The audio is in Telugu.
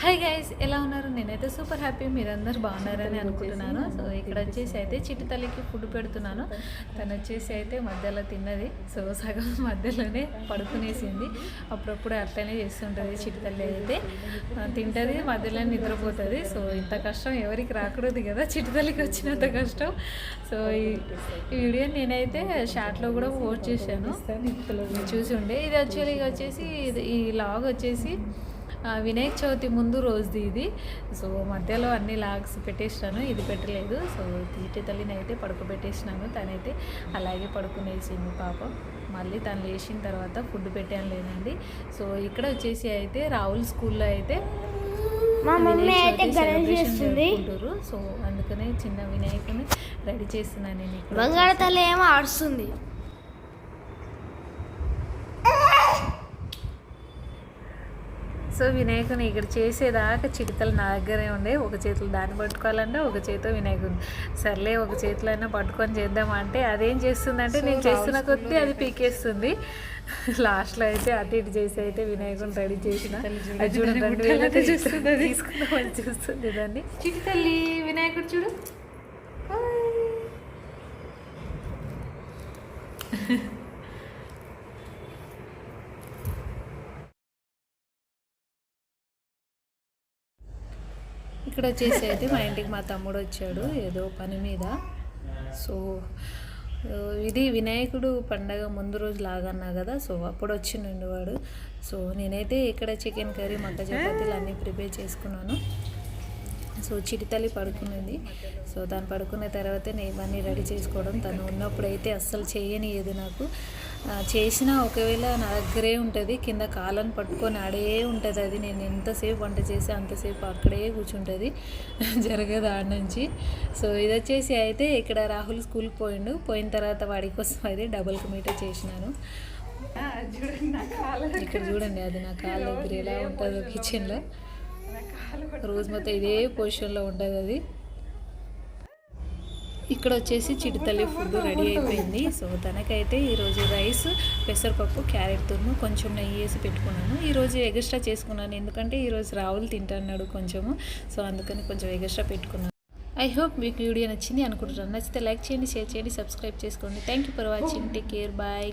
హాయ్ గైస్, ఎలా ఉన్నారు? నేనైతే సూపర్ హ్యాపీ, మీరందరూ బాగున్నారని అనుకుంటున్నాను. సో ఇక్కడ వచ్చేసి అయితే చిట్టి తల్లికి ఫుడ్ పెడుతున్నాను. తను వచ్చేసి అయితే మధ్యలో తిన్నది, సో సగం మధ్యలోనే పడుకునేసింది. అప్పుడప్పుడు అట్లనే చేస్తుంటుంది చిట్టి తల్లి అయితే. తింటుంది, మధ్యలో నిద్రపోతుంది. సో ఇంత కష్టం ఎవరికి రాకూడదు కదా, చిట్టి తల్లికి వచ్చినంత కష్టం. సో ఈ వీడియో నేనైతే షార్ట్లో కూడా పోస్ట్ చేశాను, చూసి ఉండే. ఇది యాక్చువల్గా వచ్చేసి ఈ లాగ్ వచ్చేసి వినాయక చవితి ముందు రోజుది ఇది. సో మధ్యలో అన్ని లాగ్స్ పెట్టేసినాను, ఇది పెట్టలేదు. సో చిట్టి తల్లిని అయితే పడుకోబెట్టేసినాను. తనైతే అలాగే పడుకునేసింది పాపం. మళ్ళీ తను లేచిన తర్వాత ఫుడ్ పెట్టాను లేనండి. సో ఇక్కడ వచ్చేసి అయితే రాహుల్ స్కూల్లో అయితే జరుపుకుంటారు. సో అందుకనే చిన్న వినాయకుని రెడీ చేస్తున్నాను నేను. బంగారు తల్లి ఏమో ఆడుస్తుంది. సో వినాయకుని ఇక్కడ చేసేదాకా చిటికలు నా దగ్గరే ఉండే. ఒక చేతులు దాన్ని పట్టుకోవాలంటే ఒక చేతితో వినాయకుని, సర్లే ఒక చేతిలో అయినా పట్టుకొని చేద్దామంటే అదేం చేస్తుందంటే నేను చేస్తున్న కొద్దీ అది పీకేస్తుంది. లాస్ట్లో అయితే అటు ఇటు చేసి అయితే వినాయకుని రెడీ చేసిన. అది చూడండి తీసుకుందామని చూస్తుంది దాన్ని. చిటి తల్లి వినాయకుడు చూడు. ఇక్కడ వచ్చేసి అయితే మా ఇంటికి మా తమ్ముడు వచ్చాడు ఏదో పని మీద. సో ఇది వినాయకుడు పండగ ముందు రోజు లాగన్నా కదా, సో అప్పుడు వచ్చిండు వాడు. సో నేనైతే ఇక్కడ చికెన్ కర్రీ, మక్క చపాతీలు అన్నీ ప్రిపేర్ చేసుకున్నాను. సో చిటి తల్లి పడుకున్నది. సో తను పడుకున్న తర్వాతే నేను ఇవన్నీ రెడీ చేసుకోవడం. తను ఉన్నప్పుడైతే అస్సలు చేయనియదు నాకు. చేసినా ఒకవేళ నా దగ్గరే ఉంటుంది, కింద కాళ్ళను పట్టుకొని ఆడే ఉంటుంది. అది నేను ఎంతసేపు వంట చేసి అంతసేపు అక్కడే కూర్చుంటుంది, జరగదు ఆడ నుంచి. సో ఇది వచ్చేసి అయితే ఇక్కడ రాహుల్ స్కూల్కి పోయిన తర్వాత వాడి కోసం అయితే డబుల్ మీటర్ చేసినాను. ఇక్కడ చూడండి, అది నా కాళ్ళ దగ్గర ఎలా ఉంటుందో కిచెన్లో. రోజు మొత్తం ఇదే పొజిషన్లో ఉంటుంది అది. ఇక్కడ వచ్చేసి చిట్టి తల్లి ఫుడ్ రెడీ అయిపోయింది. సో తనకైతే ఈరోజు రైస్, పెసరపప్పు, క్యారెట్ తురుము, కొంచెం నెయ్యి వేసి పెట్టుకున్నాను. ఈరోజు ఎగస్ట్రా చేసుకున్నాను, ఎందుకంటే ఈరోజు రాహుల్ తింటున్నాడు కొంచెము. సో అందుకని కొంచెం ఎగస్ట్రా పెట్టుకున్నాను. ఐ హోప్ మీకు వీడియో నచ్చింది అనుకుంటున్నాను. నచ్చితే లైక్ చేయండి, షేర్ చేయండి, సబ్స్క్రైబ్ చేసుకోండి. Thank you for watching. Take care, bye.